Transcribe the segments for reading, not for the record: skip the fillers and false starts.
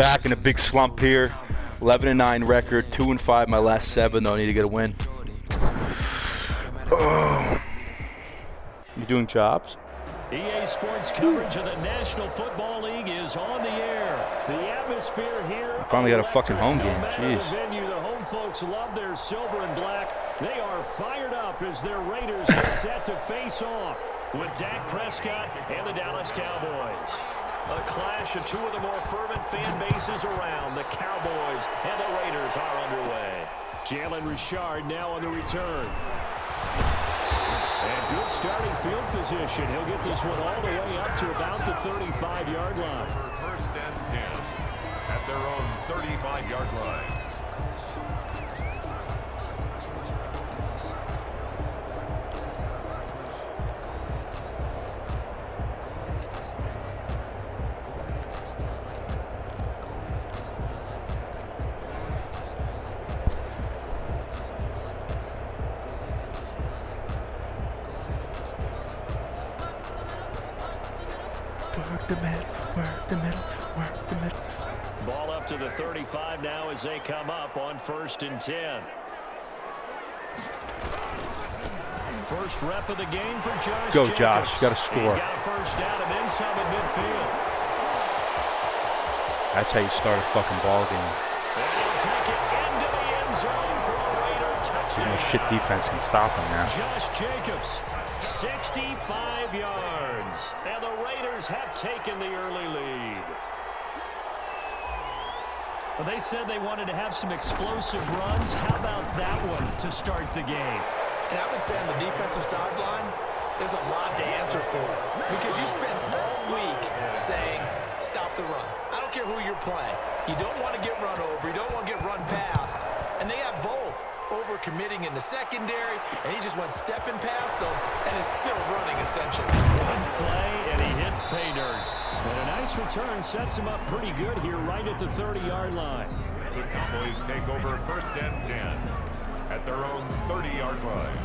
back in a big slump here. 11-9 record, 2-5 my last 7 though. I need to get a win. Oh. You doing jobs? EA Sports coverage of the National Football League is on the air. The atmosphere here. I finally got a fucking home game. Jeez. The venue, the home folks love their silver and black. They are fired up as their Raiders get set to face off with Dak Prescott and the Dallas Cowboys. A clash of two of the more fervent fan bases around. The Cowboys and the Raiders are underway. Jalen Richard now on the return. And good starting field position. He'll get this one all the way up to about the 35-yard line. First and 10 at their own 35-yard line. Work the middle, work the middle, work the middle. Ball up to the 35 now as they come up on 1st and 10. First rep of the game for Josh Go, Jacobs. Josh. You got to score. He's got a first down and then some at midfield. That's how you start a fucking ball game. And he'll take it into the end zone for a Raider touchdown. No shit defense can stop him now. Josh Jacobs, 65 yards. And the Raiders have taken the early lead. Well, they said they wanted to have some explosive runs. How about that one to start the game? And I would say on the defensive sideline, there's a lot to answer for. Because you spend all week saying, stop the run. I don't care who you're playing. You don't want to get run over. You don't want to get run past. And they have both. Over-committing in the secondary, and he just went stepping past them and is still running, essentially. One play, and he hits pay dirt. And a nice return sets him up pretty good here right at the 30-yard line. The Cowboys take over 1st and 10 at their own 30-yard line.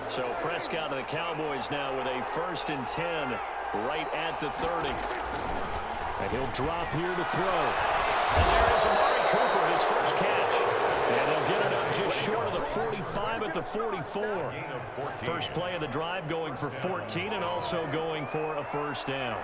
So Prescott of the Cowboys now with a 1st and 10 right at the 30. And he'll drop here to throw. And there is Amari Cooper, his first catch. And he'll get it up just short of the 45 at the 44. First play of the drive going for 14 and also going for a first down.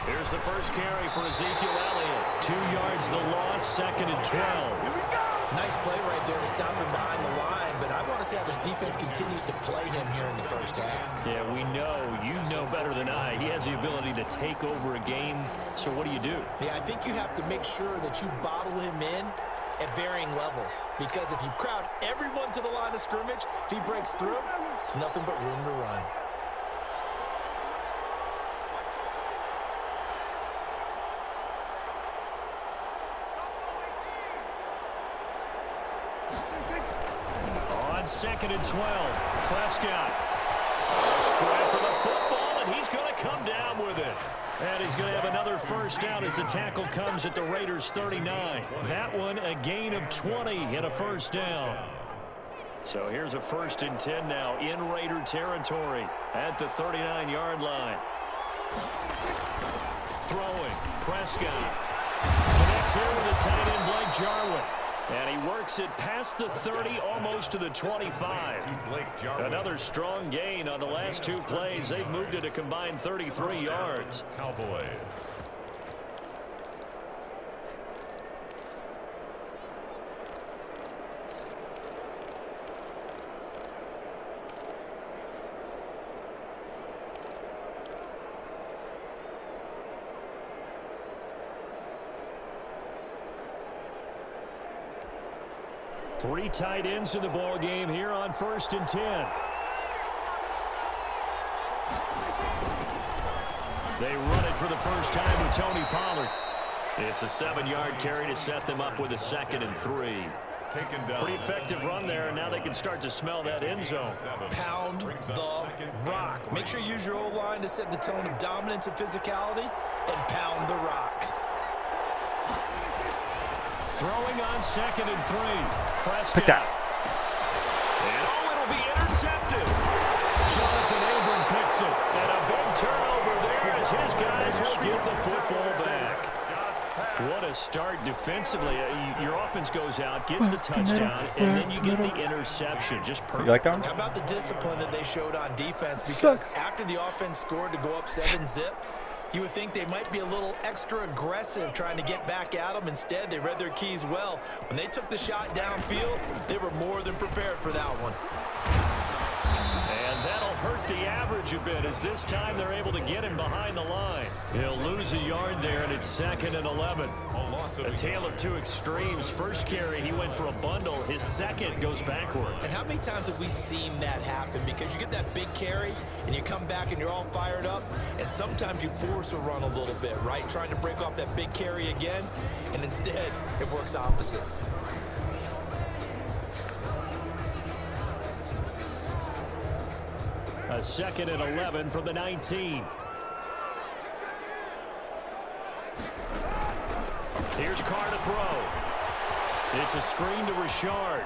Here's the first carry for Ezekiel Elliott. 2 yards the loss, 2nd and 12. Nice play right there to stop him behind the line, but I want to see how this defense continues to play him here in the first half. Yeah, we know. You know better than I. He has the ability to take over a game. So what do? Yeah, I think you have to make sure that you bottle him in at varying levels. Because if you crowd everyone to the line of scrimmage, if he breaks through, there's nothing but room to run. On 2nd and 12, Prescott. Scrap for the football, and he's going to come down with it. And he's going to have another first down as the tackle comes at the Raiders' 39. That one a gain of 20 and a first down. So here's a 1st and 10 now in Raider territory at the 39-yard line. Throwing, Prescott. Connects here with the tight end, Blake Jarwin. And he works it past the 30, almost to the 25. Another strong gain on the last 2 plays. They've moved it a combined 33 yards. Cowboys. Three tight ends in the ball game here on 1st and 10. They run it for the first time with Tony Pollard. It's a 7-yard carry to set them up with a 2nd and 3. taken down. Pretty effective run there, and now they can start to smell that end zone. Pound the rock. Make sure you use your O-line to set the tone of dominance and physicality, and pound the rock. Throwing on 2nd and 3. Prescott. Pick that. And it'll be intercepted. Jonathan Abram picks it. And a big turnover there as his guys will get the football back. What a start defensively. Your offense goes out, gets the touchdown, and then you get the interception. Just perfect. You like that one? How about the discipline that they showed on defense? Because after the offense scored to go up 7-zip, you would think they might be a little extra aggressive trying to get back at them. Instead, they read their keys well. When they took the shot downfield, they were more than prepared for that one. And that'll hurt the average a bit as this time they're able to get him behind the line. He'll lose a yard there, and it's 2nd and 11. A tale of two extremes. First carry, he went for a bundle. His second goes backward. And how many times have we seen that happen? Because you get that big carry, and you come back and you're all fired up, and sometimes you force a run a little bit, right? Trying to break off that big carry again, and instead, it works opposite. A 2nd and 11 from the 19. Here's Carr to throw. It's a screen to Richard.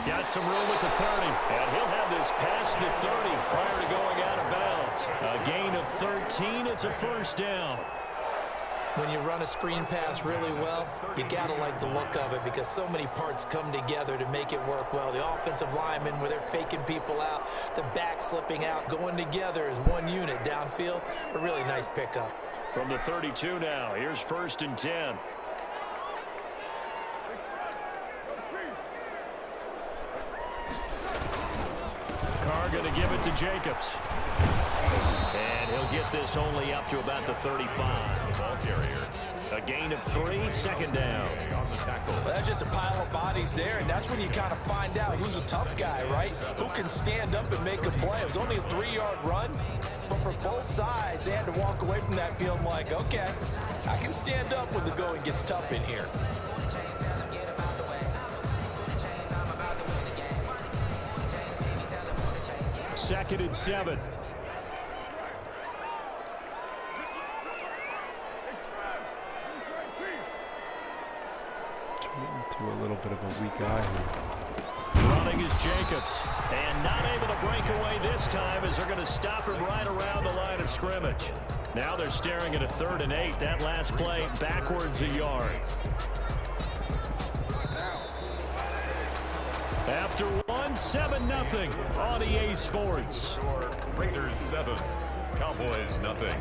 Got some room at the 30. And he'll have this past the 30 prior to going out of bounds. A gain of 13. It's a first down. When you run a screen pass really well, you gotta like the look of it because so many parts come together to make it work well. The offensive linemen, where they're faking people out, the back slipping out, going together as one unit downfield. A really nice pickup. From the 32 now, here's 1st and 10. Carr going to give it to Jacobs. And he'll get this only up to about the 35. Ball carrier. A gain of 3, 2nd down. On the tackle. Well, that's just a pile of bodies there, and that's when you kind of find out who's a tough guy, right? Who can stand up and make a play. It was only a 3-yard run, but for both sides, they had to walk away from that feeling like, okay, I can stand up when the going gets tough in here. Second and 7. To a little bit of a weak eye here. Running is Jacobs. And not able to break away this time as they're going to stop him right around the line of scrimmage. Now they're staring at a 3rd and 8. That last play backwards a yard. After 7-0 on EA Sports. Raiders 7, Cowboys nothing.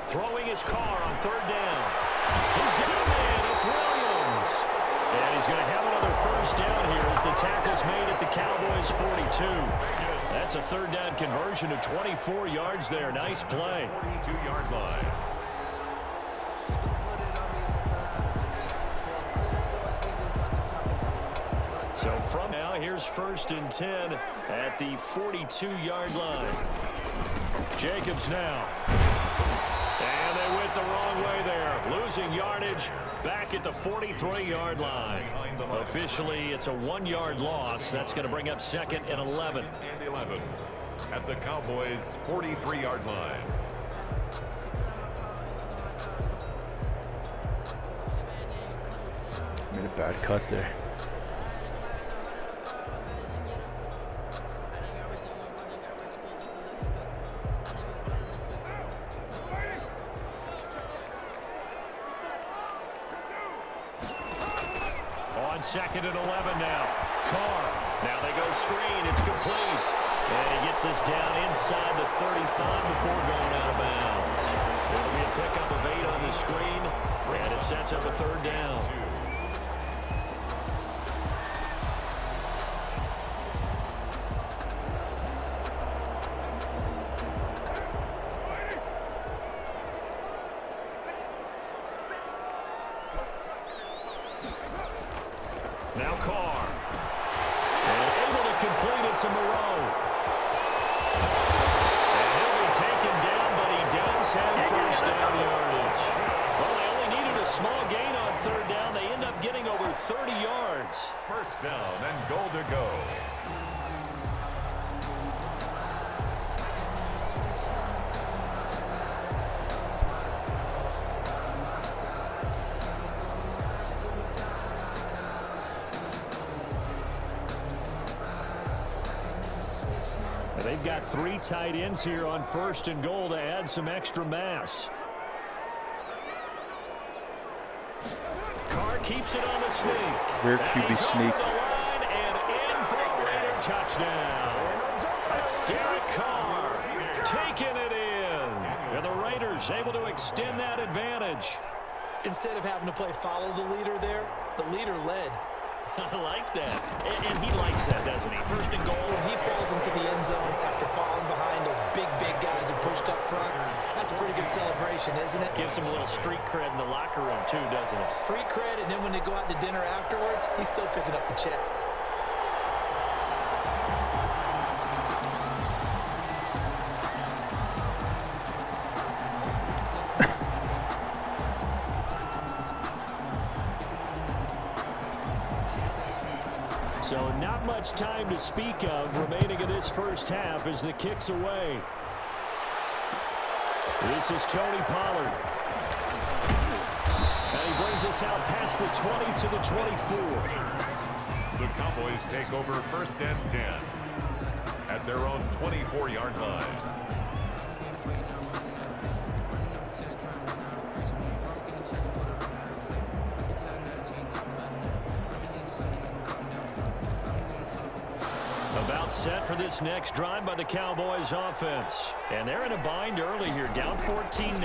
Throwing his Carr on 3rd down. He's got a man. It's Williams. And he's going to have another first down here as the tackle's made at the Cowboys 42. That's a 3rd down conversion of 24 yards there. Nice play. 42-yard line. So from now, here's 1st and 10 at the 42-yard line. Jacobs now. And they went the wrong way there. Losing yardage back at the 43-yard line. Officially, it's a 1-yard loss. That's going to bring up 2nd and 11. And 11 at the Cowboys' 43-yard line. Made a bad cut there. On 2nd and 11 now. Carr. Now they go screen. It's complete. And he gets us down inside the 35 before going out of bounds. It'll be a pickup of 8 on the screen. And it sets up a 3rd down. Now Carr. And able to complete it to Moreau. And he'll be taken down, but he does have first down yardage. Well, they only needed a small gain on third down. They end up getting over 30 yards. First down and goal to go. They've got 3 tight ends here on first and goal to add some extra mass. Carr keeps it on the sneak. Weird QB sneak. The line and in for a Raider touchdown. Derek Carr taking it in. And the Raiders able to extend that advantage. Instead of having to play follow the leader there, the leader led. I like that. And he likes that, doesn't he? First and goal. When he falls into the end zone after falling behind those big guys who pushed up front, that's a pretty good celebration, isn't it? Gives him a little street cred in the locker room, too, doesn't it? Street cred, and then when they go out to dinner afterwards, he's still picking up the check. So not much time to speak of remaining in this first half as the kick's away. This is Tony Pollard. And he brings us out past the 20 to the 24. The Cowboys take over first and 10 at their own 24-yard line. About set for this next drive by the Cowboys offense. And they're in a bind early here, down 14-0.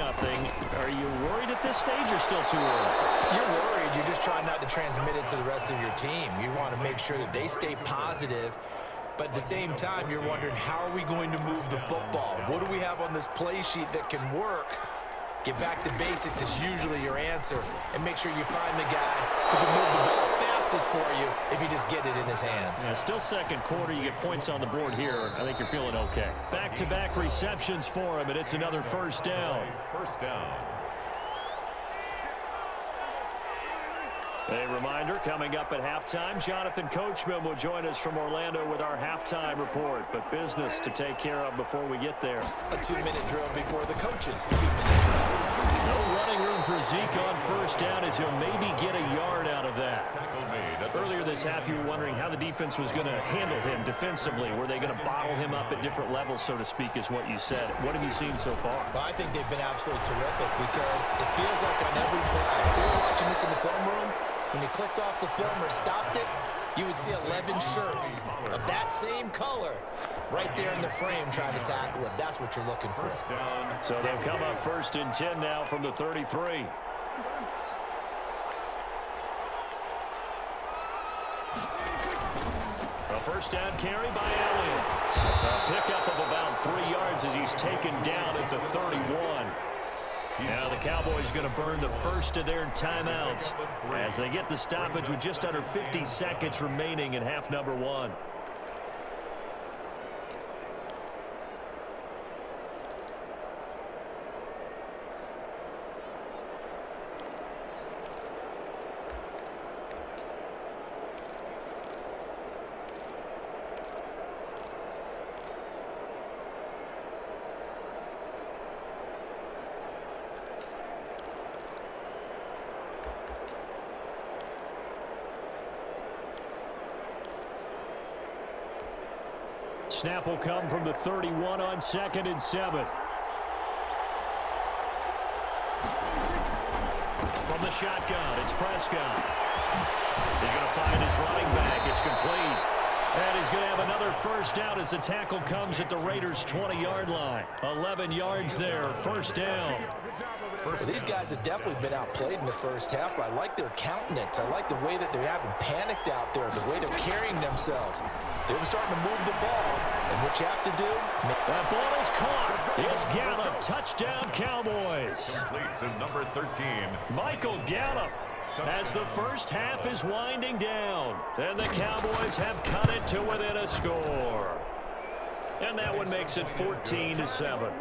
Are you worried at this stage or still too early? You're worried. You're just trying not to transmit it to the rest of your team. You want to make sure that they stay positive. But at the same time, you're wondering, how are we going to move the football? What do we have on this play sheet that can work? Get back to basics is usually your answer. And make sure you find the guy who can move the ball fastest for you if you just get it in his hands. Yeah, still second quarter. You get points on the board here. I think you're feeling okay. Back-to-back receptions for him, and it's another first down. First down. A reminder, coming up at halftime, Jonathan Coachman will join us from Orlando with our halftime report. But business to take care of before we get there. A 2-minute drill before the coaches' 2-minute drill. No running room for Zeke on first down as he'll maybe get a yard out of that. Earlier this half, you were wondering how the defense was going to handle him defensively. Were they going to bottle him up at different levels, so to speak, is what you said. What have you seen so far? Well, I think they've been absolutely terrific because it feels like on every play, if they were watching this in the film room, when you clicked off the film or stopped it, you would see 11 shirts of that same color right there in the frame trying to tackle it. That's what you're looking for. So they'll come up first and 10 now from the 33. A first down carry by Elliott. A pickup of about 3 yards as he's taken down at the 31. Now the Cowboys going to burn the first of their timeouts as they get the stoppage with just under 50 seconds remaining in half number 1. Snap will come from the 31 on 2nd and 7. From the shotgun, it's Prescott. He's going to find his running back. It's complete. And he's going to have another first down as the tackle comes at the Raiders' 20-yard line. 11 yards there, first down. Well, these guys have definitely been outplayed in the first half, but I like their countenance. I like the way that they haven't panicked out there, the way they're carrying themselves. They're starting to move the ball, and what you have to do... That ball is caught. It's Gallup. Touchdown, Cowboys. Complete to number 13. Michael Gallup as the first half is winding down. And the Cowboys have cut it to within a score. And that one makes it 14-7.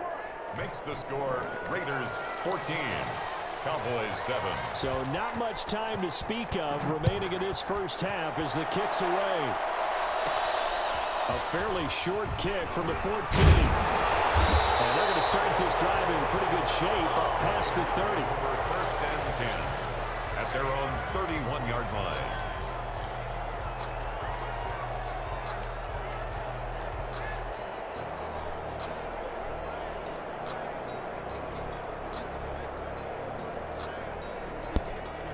Makes the score Raiders 14, Cowboys 7. So not much time to speak of remaining in this first half as the kick's away. A fairly short kick from the 14. And they're going to start this drive in pretty good shape up past the 30. For first and 10 at their own 31-yard line.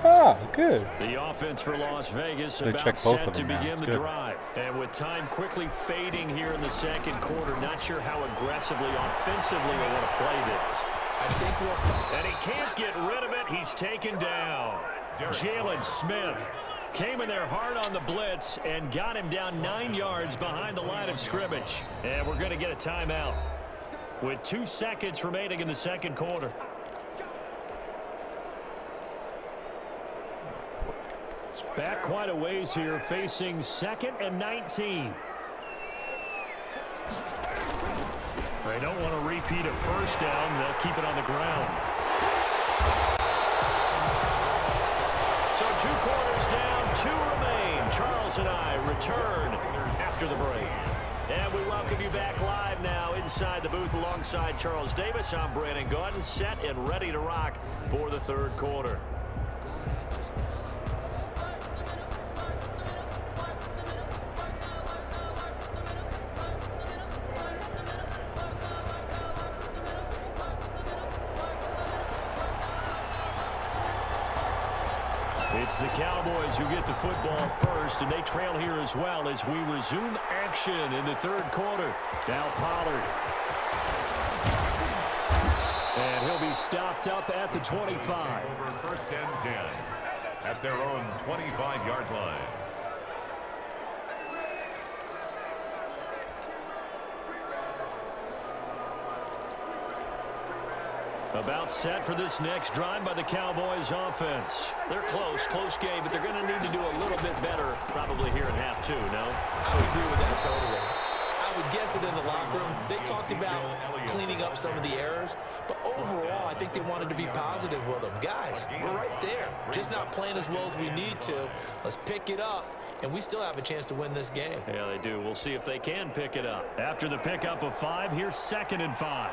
Ah, good. The offense for Las Vegas They about check both set of to them now. begin the Good. drive. And with time quickly fading here in the second quarter, not sure how aggressively, offensively they want to play this. I think we'll find. And he can't get rid of it. He's taken down. Jalen Smith came in there hard on the blitz and got him down 9 yards behind the line of scrimmage. And we're going to get a timeout with 2 seconds remaining in the second quarter. Back quite a ways here, facing 2nd and 19. They don't want to repeat a first down. They'll keep it on the ground. So 2 quarters down, 2 remain. Charles and I return after the break. And we welcome you back live now inside the booth alongside Charles Davis. I'm Brandon Gaudin, set and ready to rock for the third quarter. It's the Cowboys who get the football first, and they trail here as well as we resume action in the third quarter. Now Pollard. And he'll be stopped up at the 25. Over first and 10 at their own 25-yard line. About set for this next drive by the Cowboys offense. They're close game, but they're going to need to do a little bit better probably here in half 2, no? I would agree with that totally. I would guess it in the locker room. They talked about cleaning up some of the errors, but overall, I think they wanted to be positive with them. Guys, we're right there. Just not playing as well as we need to. Let's pick it up, and we still have a chance to win this game. Yeah, they do. We'll see if they can pick it up. After the pickup of 5, here's 2nd and 5.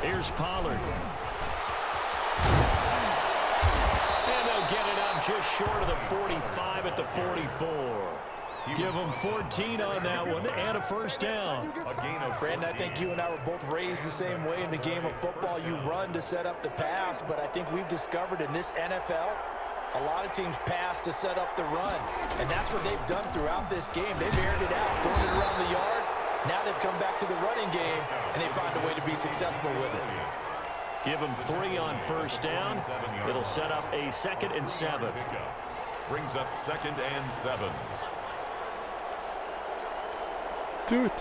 Here's Pollard. And they'll get it up just short of the 45 at the 44. Give them 14 on that one and a first down. Brandon, I think you and I were both raised the same way in the game of football. You run to set up the pass, but I think we've discovered in this NFL, a lot of teams pass to set up the run. And that's what they've done throughout this game. They've aired it out, thrown it around the yard. Now they've come back to the running game, and they find a way to be successful with it. Give them 3 on first down. It'll set up a 2nd and 7. Brings up 2nd and 7. Do it.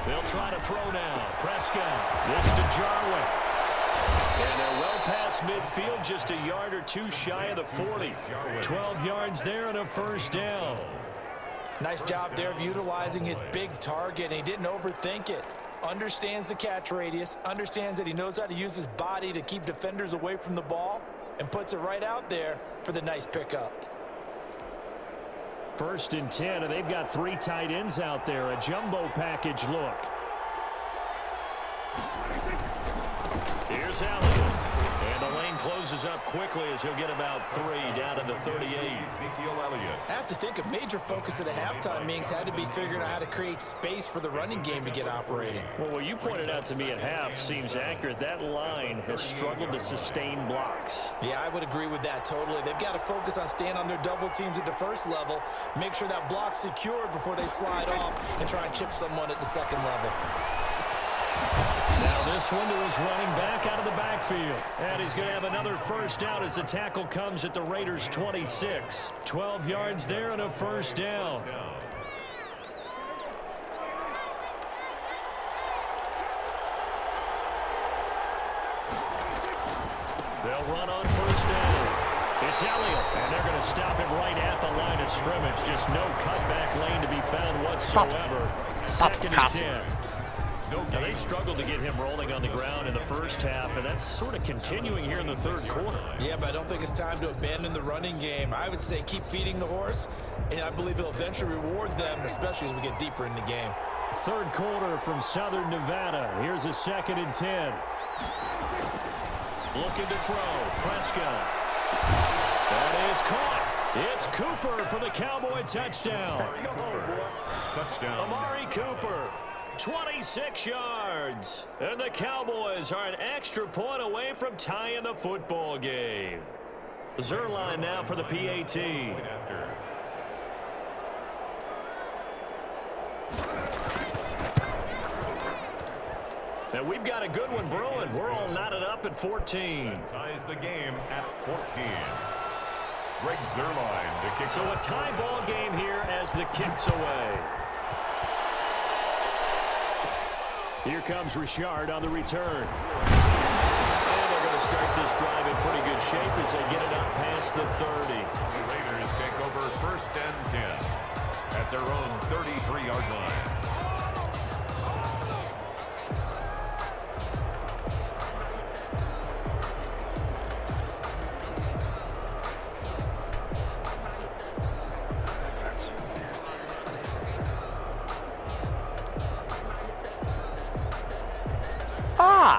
They'll try to throw now. Prescott. This to Jarwin. And they're well past midfield, just a yard or 2 shy of the 40. 12 yards there and a first down. Nice job there of utilizing his big target, and he didn't overthink it. Understands the catch radius, understands that he knows how to use his body to keep defenders away from the ball, and puts it right out there for the nice pickup. 1st and 10, and they've got 3 tight ends out there. A jumbo package look. Here's Elliott. And the lane closes up quickly as he'll get about 3 down to the 38. Ezekiel Elliott. I have to think a major focus of the halftime meetings had to be figuring out how to create space for the running game to get operating. Well, what you pointed out to me at half seems accurate. That line has struggled to sustain blocks. Yeah, I would agree with that totally. They've got to focus on staying on their double teams at the first level, make sure that block's secured before they slide off and try and chip someone at the second level. Now this one to his running back out of the backfield. And he's going to have another first down as the tackle comes at the Raiders' 26. 12 yards there and a first down. They'll run on first down. It's Elliott, and they're going to stop him right at the line of scrimmage. Just no cutback lane to be found whatsoever. Second and 10. Now, they struggled to get him rolling on the ground in the first half, and that's sort of continuing here in the third quarter. Yeah, but I don't think it's time to abandon the running game. I would say keep feeding the horse, and I believe it'll eventually reward them, especially as we get deeper in the game. Third quarter from Southern Nevada. Here's a second and 10. Looking to throw. Prescott. That is caught. It's Cooper for the Cowboy touchdown. Touchdown. Amari Cooper, 26 yards. And the Cowboys are an extra point away from tying the football game. Zerline now for the PAT. And we've got a good one brewing. We're all knotted up at 14. Ties the game at 14. Greg Zerline to kick. So a tie ball game here as the kick's away. Here comes Richard on the return. And they're going to start this drive in pretty good shape as they get it up past the 30. The Raiders take over first and 10 at their own 33-yard line.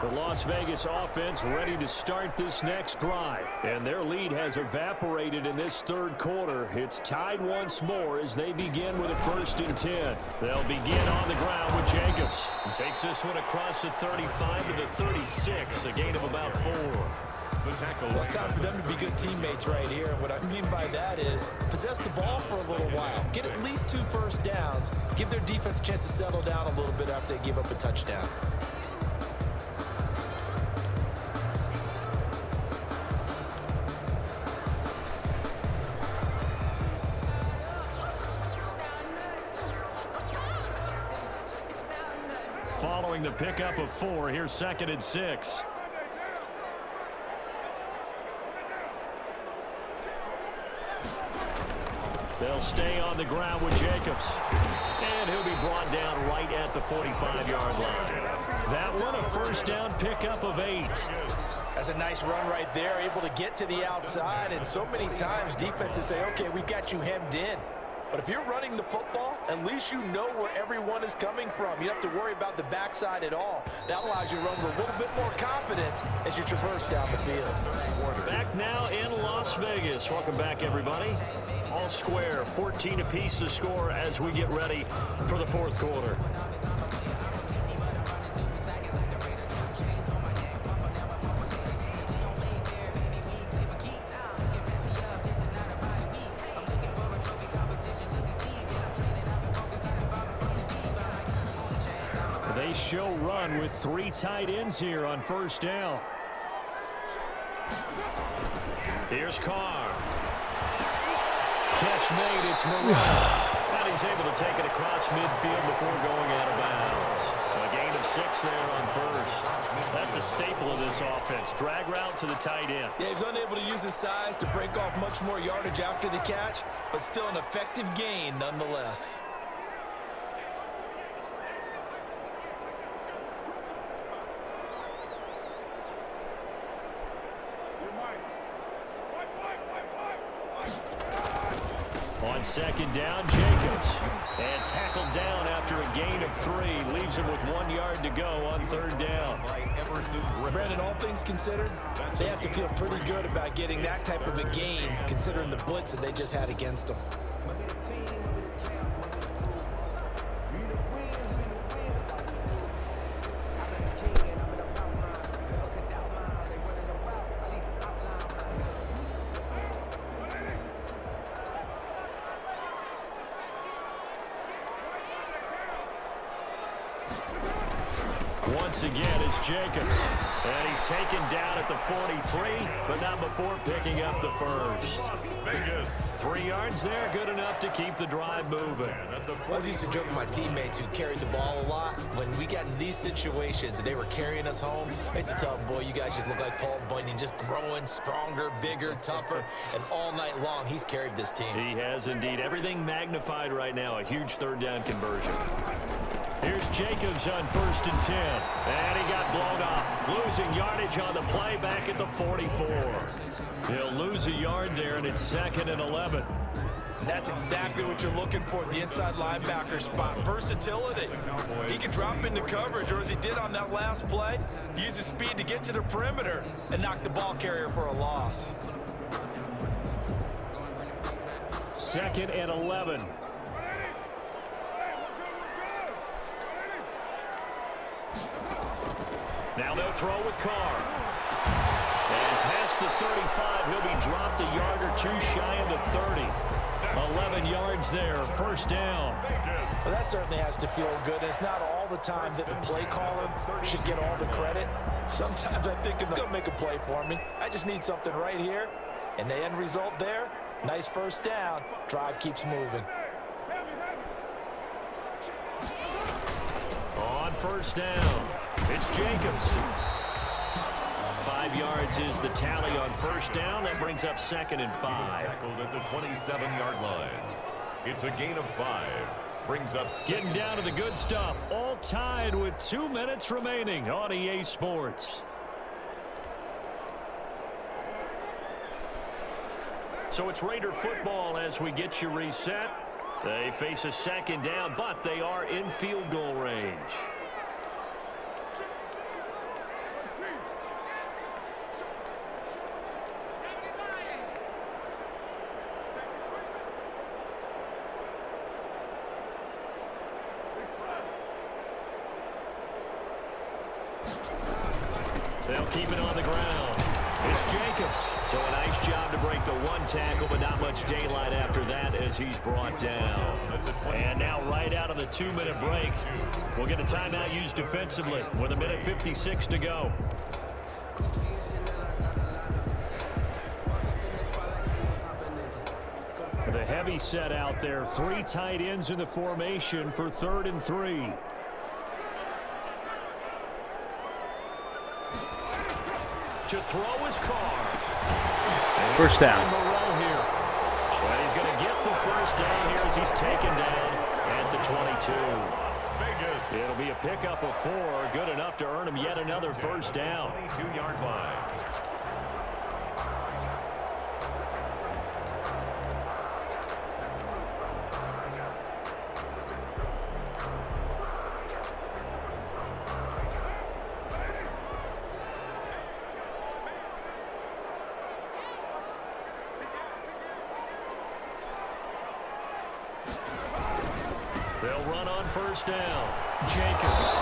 The Las Vegas offense ready to start this next drive. And their lead has evaporated in this third quarter. It's tied once more as they begin with a first and 10. They'll begin on the ground with Jacobs. He takes this one across the 35 to the 36, a gain of about 4. Well, it's time for them to be good teammates right here. And what I mean by that is possess the ball for a little while. Get at least 2 first downs. Give their defense a chance to settle down a little bit after they give up a touchdown. Following the pickup of 4, here's second and 6. They'll stay on the ground with Jacobs. And he'll be brought down right at the 45-yard line. That one, a first down pickup of 8. That's a nice run right there, able to get to the outside. And so many times defenses say, okay, we got you hemmed in. But if you're running the football, at least you know where everyone is coming from. You don't have to worry about the backside at all. That allows you to run with a little bit more confidence as you traverse down the field. Back now in Las Vegas. Welcome back, everybody. All square, 14 apiece to score as we get ready for the fourth quarter. They show run with 3 tight ends here on first down. Here's Carr. Catch made, it's Moreau. And he's able to take it across midfield before going out of bounds. A gain of 6 there on first. That's a staple of this offense. Drag route to the tight end. Yeah, he's unable to use his size to break off much more yardage after the catch, but still an effective gain nonetheless. On second down, Jacobs. And tackled down after a gain of 3. Leaves him with 1 yard to go on third down. Brandon, all things considered, they have to feel pretty good about getting that type of a gain, considering the blitz that they just had against them. Once again, it's Jacobs. And he's taken down at the 43, but not before picking up the first. 3 yards there, good enough to keep the drive moving. I was used to joke with my teammates who carried the ball a lot. When we got in these situations and they were carrying us home, I used to tell them, boy, you guys just look like Paul Bunyan, just growing stronger, bigger, tougher, and all night long he's carried this team. He has indeed. Everything magnified right now. A huge third down conversion. Here's Jacobs on 1st and 10. And he got blown up. Losing yardage on the play back at the 44. He'll lose a yard there, and it's 2nd and 11. And that's exactly what you're looking for at the inside linebacker spot. Versatility. He can drop into coverage, or as he did on that last play, use his speed to get to the perimeter and knock the ball carrier for a loss. 2nd and 11. Now they'll throw with Carr. And past the 35, he'll be dropped a yard or 2 shy of the 30. 11 yards there, 1st down. Well, that certainly has to feel good. It's not all the time that the play caller should get all the credit. Sometimes I think they'll make a play for me. I just need something right here. And the end result there, nice 1st down. Drive keeps moving. On 1st down, it's Jacobs. 5 yards is the tally on 1st down. That brings up 2nd and 5. Tackled at the 27-yard line. It's a gain of 5. Brings up Getting down to the good stuff. All tied with 2 minutes remaining on EA Sports. So it's Raider football as we get you reset. They face a 2nd down, but they are in field goal range. They'll keep it on the ground. It's Jacobs. So a nice job to break the 1 tackle, but not much daylight after that as he's brought down. And now right out of the 2-minute break, we'll get a timeout used defensively with 1:56 to go. The heavy set out there. 3 tight ends in the formation for 3rd and 3. To throw his Carr. 1st down. Here. But he's going to get the 1st down here as he's taken down at the 22. It'll be a pickup of 4. Good enough to earn him yet another 1st down. 22-yard line. They'll run on 1st down. Jacobs.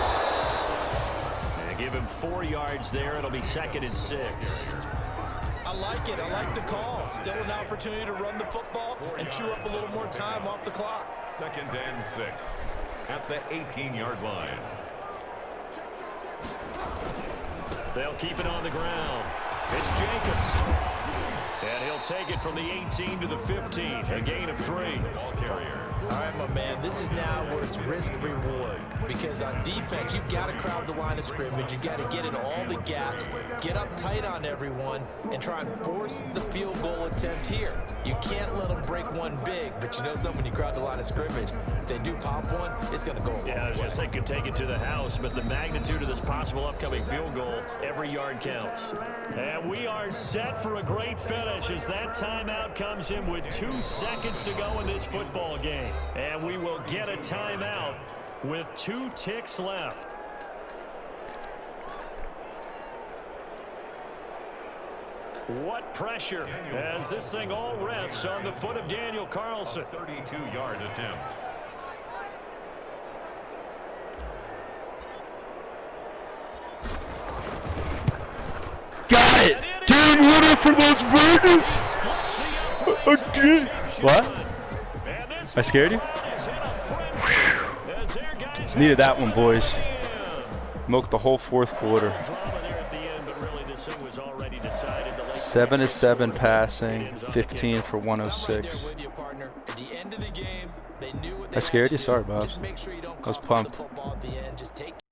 And give him 4 yards there. It'll be 2nd and 6. I like it. I like the call. Still an opportunity to run the football and chew up a little more time off the clock. 2nd and 6 at the 18-yard line. They'll keep it on the ground. It's Jacobs. And he'll take it from the 18 to the 15. A gain of 3. Ball carrier. All right, my man, this is now where it's risk-reward. Because on defense, you've got to crowd the line of scrimmage. You've got to get in all the gaps, get up tight on everyone, and try and force the field goal attempt here. You can't let them break one big, but you know something, when you crowd the line of scrimmage, if they do pop one, it's going to go a long way. Yeah, I was going to say could take it to the house, but the magnitude of this possible upcoming field goal, every yard counts. And we are set for a great finish as that timeout comes in with 2 seconds to go in this football game. And we will get a timeout with 2 ticks left. What pressure as this thing all rests on the foot of Daniel Carlson. 32-yard attempt. Got it! Dude, what up for those burgers? What? I scared you? Needed that one, boys. Milked the whole fourth quarter. 7 of 7 passing, 15 for 106. I scared you? Sorry, Bob. I was pumped.